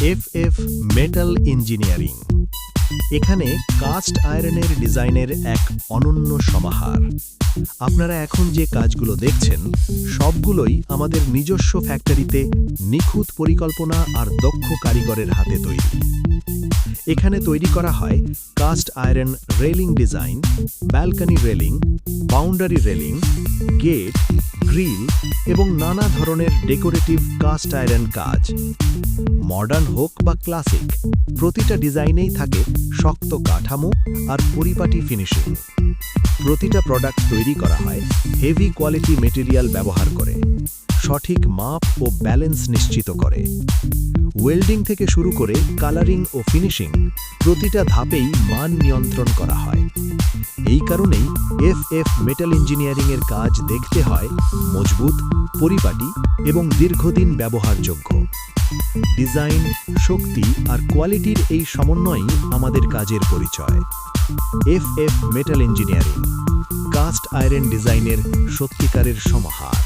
F metal engineering. এখানে caste আয়রনের ডিজাইনের এক অনন্য সমাহার। আপনারা এখন যে কাজগুলো দেখছেন সবগুলোই আমাদের নিজস্ব ফ্যাক্টরিতে নিখুঁত পরিকল্পনা আর দক্ষ কারিগরের হাতে তৈরি। এখানে তৈরি করা হয় cast iron railing design, balcony railing, boundary railing, gate, grill এবং নানা ধরনের ডেকোরেটিভ কাস্ট আয়রন কাজ। মডার্ন হোক বা ক্লাসিক, প্রতিটা ডিজাইনেই থাকে শক্ত কাঠামো আর পরিপাটি ফিনিশিং। প্রতিটা প্রোডাক্ট তৈরি করা হয় হেভি কোয়ালিটি মেটেরিয়াল ব্যবহার করে, সঠিক মাপ ও ব্যালেন্স নিশ্চিত করে। ওয়েল্ডিং থেকে শুরু করে কালারিং ও ফিনিশিং, প্রতিটা ধাপেই মান নিয়ন্ত্রণ করা হয়। এই কারণেই এফ মেটাল ইঞ্জিনিয়ারিংয়ের কাজ দেখতে হয় মজবুত, পরিপাটি এবং দীর্ঘদিন ব্যবহারযোগ্য। ডিজাইন, শক্তি আর কোয়ালিটির এই সমন্বয়ই আমাদের কাজের পরিচয়। F metal engineering, cast iron ডিজাইনের সত্যিকারের সমাহার।